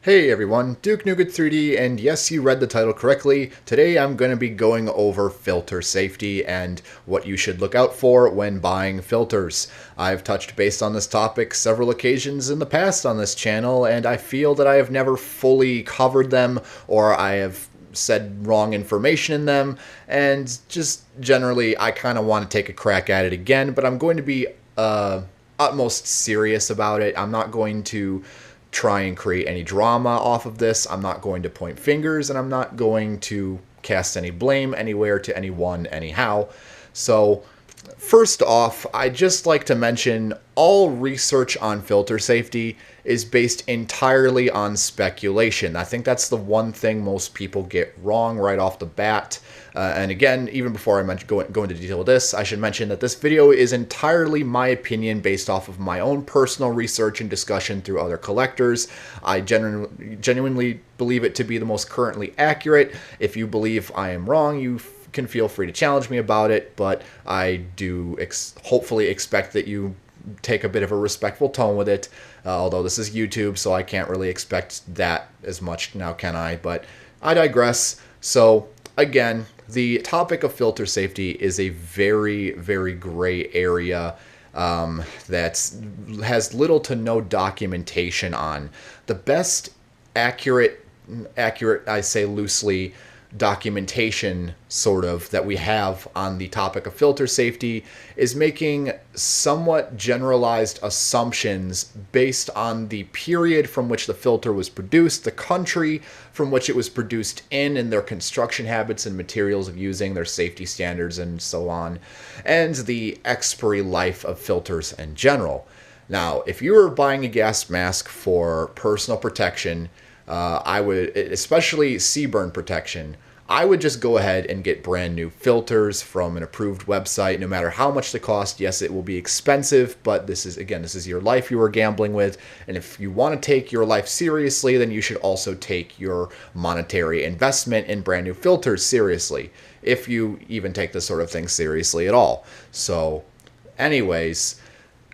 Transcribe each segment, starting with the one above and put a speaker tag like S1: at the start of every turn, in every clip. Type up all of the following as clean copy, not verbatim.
S1: Hey everyone, Duke Nougat 3D, and yes, you read the title correctly. Today I'm going to be going over filter safety and what you should look out for when buying filters. I've touched base on this topic several occasions in the past on this channel, and I feel that I have never fully covered them, or I have said wrong information in them, and just generally I kind of want to take a crack at it again, but I'm going to be utmost serious about it. I'm not going to try and create any drama off of this. I'm not going to point fingers, and I'm not going to cast any blame anywhere to anyone anyhow. So first off, I'd just like to mention all research on filter safety is based entirely on speculation. I think that's the one thing most people get wrong right off the bat. And again, even before I go into detail with this, I should mention that this video is entirely my opinion based off of my own personal research and discussion through other collectors. I genuinely believe it to be the most currently accurate. If you believe I am wrong, you can feel free to challenge me about it, but I do hopefully expect that you take a bit of a respectful tone with it, although this is YouTube, so I can't really expect that as much now, can I? But I digress. So again, the topic of filter safety is a very, very gray area that has little to no documentation on. The best accurate, I say loosely, documentation sort of that we have on the topic of filter safety is making somewhat generalized assumptions based on the period from which the filter was produced, the country from which it was produced in, and their construction habits and materials of using, their safety standards and so on, and the expiry life of filters in general. Now, if you were buying a gas mask for personal protection, I would, especially CBRN protection, I would just go ahead and get brand new filters from an approved website, no matter how much they cost. Yes, it will be expensive, but this is your life you are gambling with. And if you want to take your life seriously, then you should also take your monetary investment in brand new filters seriously, if you even take this sort of thing seriously at all. So anyways,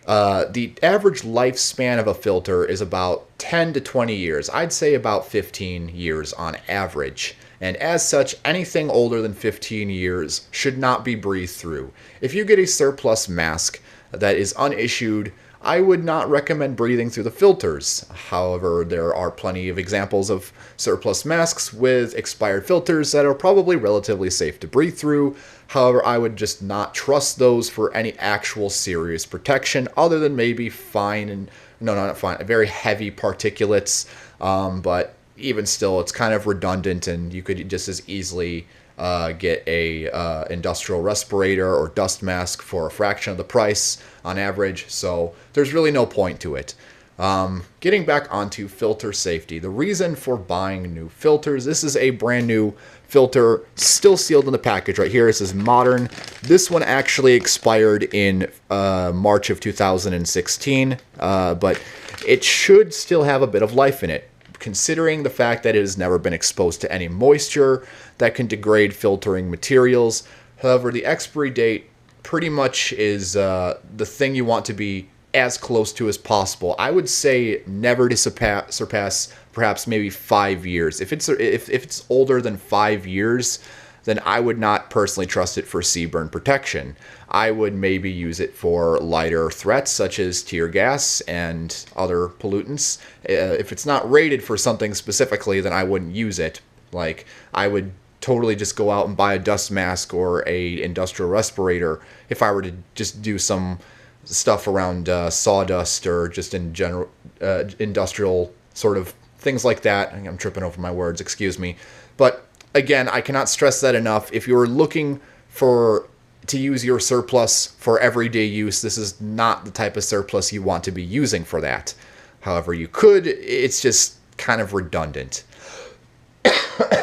S1: the average lifespan of a filter is about 10 to 20 years. I'd say about 15 years on average. And as such, anything older than 15 years should not be breathed through. If you get a surplus mask that is unissued, I would not recommend breathing through the filters. However, there are plenty of examples of surplus masks with expired filters that are probably relatively safe to breathe through. However, I would just not trust those for any actual serious protection other than maybe very heavy particulates. But even still, it's kind of redundant, and you could just as easily get a industrial respirator or dust mask for a fraction of the price on average, so there's really no point to it. Getting back onto filter safety, the reason for buying new filters, this is a brand new filter, still sealed in the package right here. This is modern. This one actually expired in March of 2016, but it should still have a bit of life in it, considering the fact that it has never been exposed to any moisture that can degrade filtering materials. However, the expiry date pretty much is the thing you want to be as close to as possible. I would say never to surpass perhaps maybe 5 years. If it's older than 5 years, then I would not personally trust it for CBRN protection. I would maybe use it for lighter threats such as tear gas and other pollutants. If it's not rated for something specifically, then I wouldn't use it. Like, I would totally just go out and buy a dust mask or a industrial respirator if I were to just do some stuff around sawdust or just in general industrial sort of things like that. I'm tripping over my words, excuse me. But again, I cannot stress that enough. If you're looking to use your surplus for everyday use, this is not the type of surplus you want to be using for that. However, you could, it's just kind of redundant.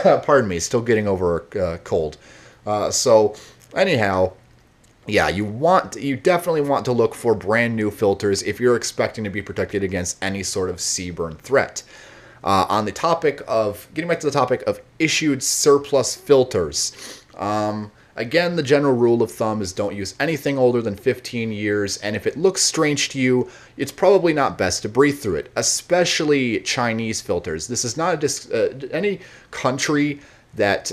S1: Pardon me, still getting over a cold. So anyhow, yeah, you definitely want to look for brand new filters if you're expecting to be protected against any sort of CBRN threat. On the topic of, getting back to the topic of issued surplus filters, Again, the general rule of thumb is don't use anything older than 15 years, and if it looks strange to you, it's probably not best to breathe through it, especially Chinese filters. This is not any country that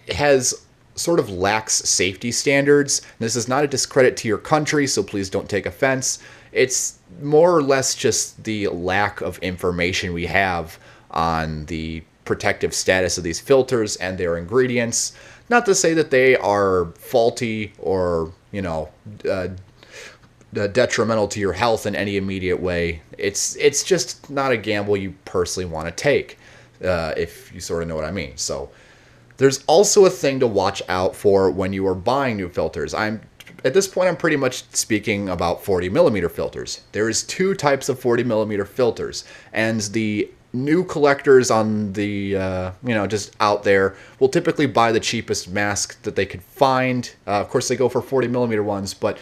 S1: has sort of lax safety standards. This is not a discredit to your country, so please don't take offense. It's more or less just the lack of information we have on the protective status of these filters and their ingredients. Not to say that they are faulty or, detrimental to your health in any immediate way. It's just not a gamble you personally want to take, if you sort of know what I mean. So there's also a thing to watch out for when you are buying new filters. At this point, I'm pretty much speaking about 40 millimeter filters. There is two types of 40 millimeter filters, and the new collectors on the, just out there will typically buy the cheapest mask that they could find. Of course, they go for 40 millimeter ones, but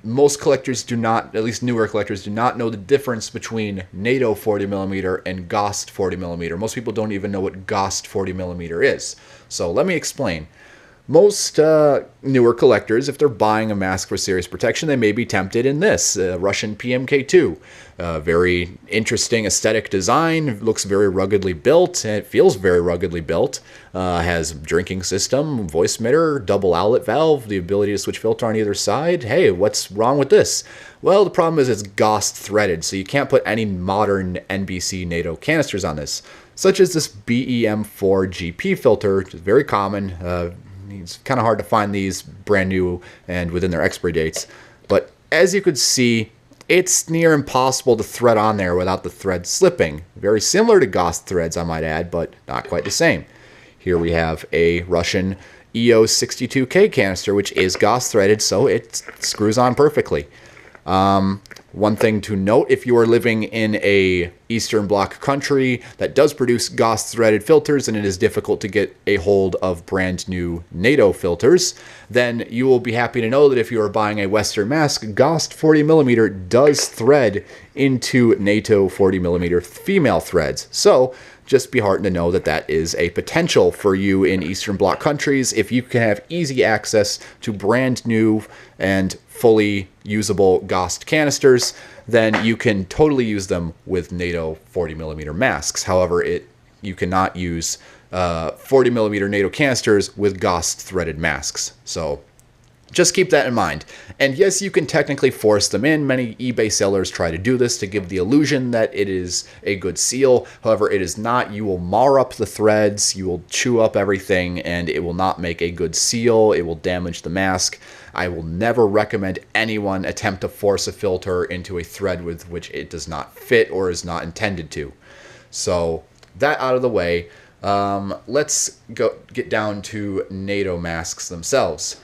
S1: most collectors do not, at least newer collectors, do not know the difference between NATO 40 millimeter and GOST 40 millimeter. Most people don't even know what GOST 40 millimeter is. So let me explain. Most newer collectors, if they're buying a mask for serious protection, they may be tempted in this, Russian PMK2. Very interesting aesthetic design, looks very ruggedly built, and it feels very ruggedly built. Has drinking system, voice emitter, double outlet valve, the ability to switch filter on either side. Hey, what's wrong with this? Well, the problem is it's GOST threaded, so you can't put any modern NBC NATO canisters on this, such as this BEM4 GP filter, which is very common. It's kind of hard to find these brand new and within their expiry dates. But as you could see, it's near impossible to thread on there without the thread slipping. Very similar to GOST threads, I might add, but not quite the same. Here we have a Russian EOS 62K canister, which is GOST threaded, so it screws on perfectly. One thing to note, if you are living in a Eastern Bloc country that does produce GOST threaded filters and it is difficult to get a hold of brand new NATO filters, then you will be happy to know that if you are buying a Western mask, GOST 40 millimeter does thread into NATO 40 millimeter female threads. So just be heartened to know that that is a potential for you in Eastern Bloc countries if you can have easy access to brand new and fully usable GOST canisters, then you can totally use them with NATO 40 millimeter masks. However, you cannot use 40 millimeter NATO canisters with GOST threaded masks. So just keep that in mind. And yes, you can technically force them in. Many eBay sellers try to do this to give the illusion that it is a good seal. However, it is not. You will mar up the threads, you will chew up everything, and it will not make a good seal. It will damage the mask. I will never recommend anyone attempt to force a filter into a thread with which it does not fit or is not intended to. So that out of the way, let's get down to NATO masks themselves.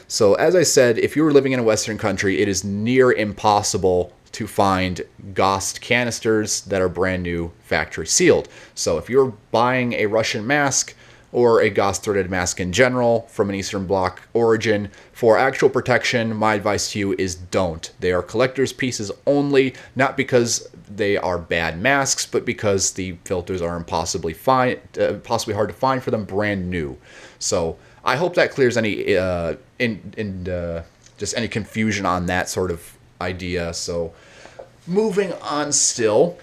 S1: So as I said, if you were living in a Western country, it is near impossible to find GOST canisters that are brand new factory sealed. So if you're buying a Russian mask or a GOST threaded mask in general from an Eastern Bloc origin, for actual protection, my advice to you is don't. They are collector's pieces only, not because they are bad masks, but because the filters are possibly hard to find for them brand new. So I hope that clears any just any confusion on that sort of idea. So moving on still.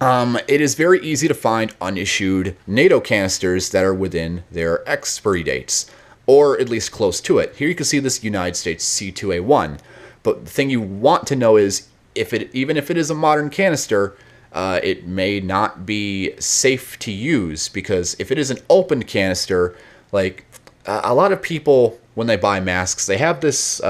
S1: It is very easy to find unissued NATO canisters that are within their expiry dates, or at least close to it. Here you can see this United States C2A1, but the thing you want to know is even if it is a modern canister, it may not be safe to use, because if it is an opened canister, like a lot of people when they buy masks, they have this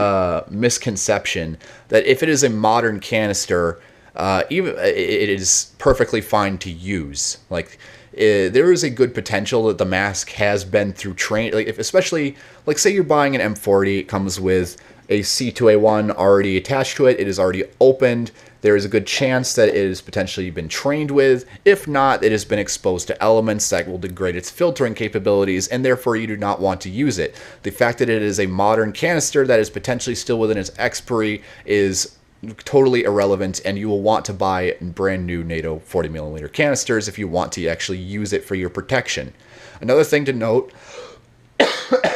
S1: misconception that if it is a modern canister, it is perfectly fine to use. Like there is a good potential that the mask has been through train. Like especially like say you're buying an M40, it comes with a C2A1 already attached to it. It is already opened. There is a good chance that it has potentially been trained with. If not, it has been exposed to elements that will degrade its filtering capabilities, and therefore you do not want to use it. The fact that it is a modern canister that is potentially still within its expiry is totally irrelevant, and you will want to buy brand new NATO 40mm canisters if you want to actually use it for your protection. Another thing to note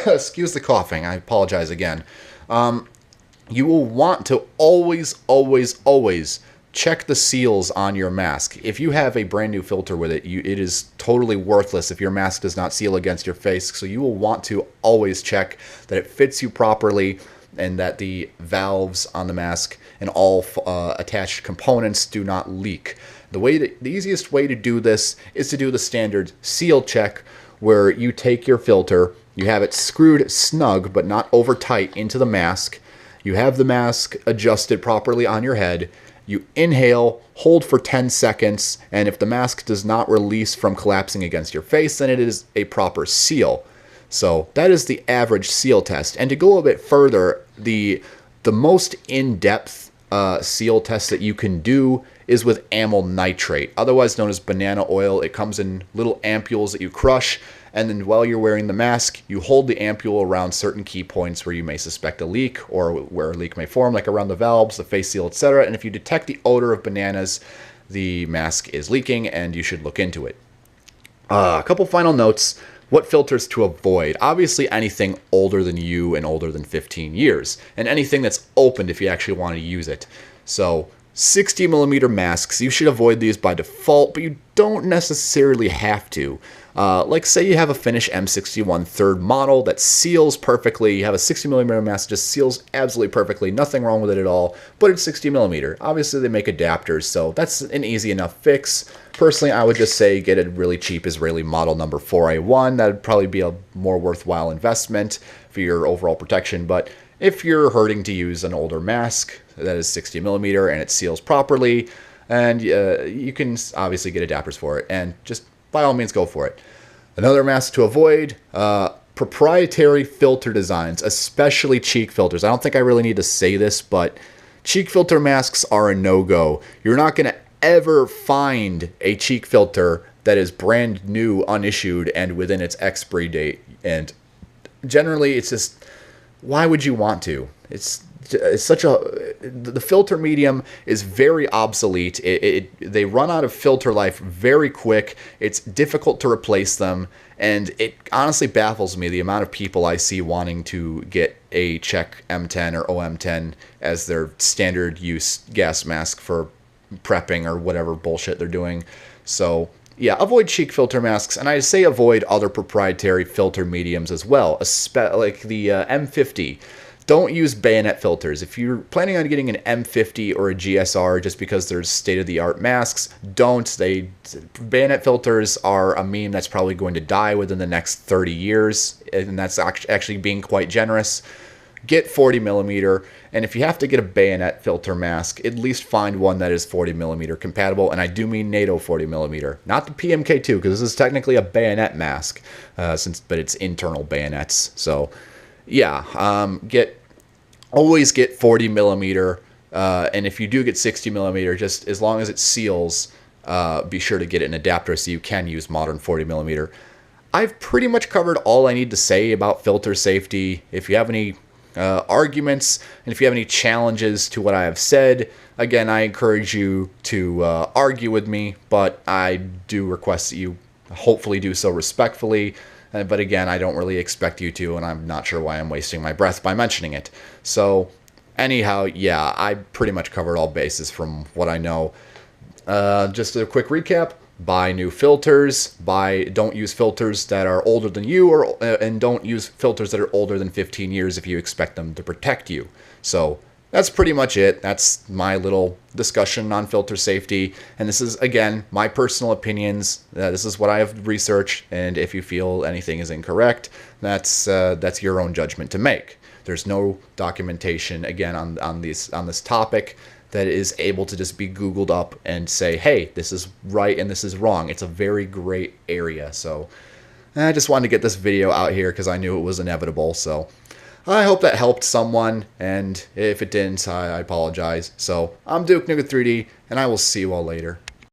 S1: Excuse the coughing. I apologize again. You will want to always, always, always check the seals on your mask. If you have a brand new filter with it, it is totally worthless if your mask does not seal against your face. So you will want to always check that it fits you properly and that the valves on the mask and all attached components do not leak. The easiest way to do this is to do the standard seal check, where you take your filter, you have it screwed snug but not over tight into the mask. You have the mask adjusted properly on your head. You inhale, hold for 10 seconds, and if the mask does not release from collapsing against your face, then it is a proper seal. So that is the average seal test. And to go a bit further, the most in-depth seal test that you can do is with amyl nitrate, otherwise known as banana oil. It comes in little ampules that you crush, and then while you're wearing the mask, you hold the ampule around certain key points where you may suspect a leak or where a leak may form, like around the valves, the face seal, etc. And if you detect the odor of bananas, the mask is leaking and you should look into it. A couple final notes. What filters to avoid? Obviously anything older than you and older than 15 years, and anything that's opened if you actually want to use it. So 60mm masks, you should avoid these by default, but you don't necessarily have to. Like say you have a Finish M61 third model that seals perfectly. You have a 60mm mask, just seals absolutely perfectly, nothing wrong with it at all, but it's 60mm. Obviously they make adapters, so that's an easy enough fix. Personally, I would just say get a really cheap Israeli model number 4A1. That would probably be a more worthwhile investment for your overall protection, but if you're hurting to use an older mask that is 60mm and it seals properly, and you can obviously get adapters for it, and just by all means go for it. Another mask to avoid, proprietary filter designs, especially cheek filters. I don't think I really need to say this, but cheek filter masks are a no-go. You're not going to ever find a cheek filter that is brand new, unissued, and within its expiry date. And generally, it's just, why would you want to? It's such a, the filter medium is very obsolete. They run out of filter life very quick. It's difficult to replace them, and it honestly baffles me the amount of people I see wanting to get a Czech M10 or OM10 as their standard use gas mask for prepping or whatever bullshit they're doing. So yeah, avoid cheek filter masks, and I say avoid other proprietary filter mediums as well, like the M50. Don't use bayonet filters. If you're planning on getting an M50 or a GSR just because there's state-of-the-art masks, don't. Bayonet filters are a meme that's probably going to die within the next 30 years, and that's actually being quite generous. Get 40mm, and if you have to get a bayonet filter mask, at least find one that is 40mm compatible, and I do mean NATO 40mm, not the PMK2, because this is technically a bayonet mask, but it's internal bayonets. So yeah, always get 40mm, and if you do get 60mm, just as long as it seals, be sure to get an adapter so you can use modern 40mm. I've pretty much covered all I need to say about filter safety. If you have any arguments, and if you have any challenges to what I have said, again, I encourage you to argue with me, but I do request that you hopefully do so respectfully. But again, I don't really expect you to, and I'm not sure why I'm wasting my breath by mentioning it. So anyhow, yeah, I pretty much covered all bases from what I know. Just a quick recap. Buy new filters. Don't use filters that are older than you, and don't use filters that are older than 15 years if you expect them to protect you. So that's pretty much it. That's my little discussion on filter safety. And this is, again, my personal opinions. This is what I have researched. And if you feel anything is incorrect, that's your own judgment to make. There's no documentation, again, on this topic that is able to just be Googled up and say, hey, this is right and this is wrong. It's a very gray area. So I just wanted to get this video out here because I knew it was inevitable. So I hope that helped someone, and if it didn't, I apologize. So I'm Duke Nuga 3D, and I will see you all later.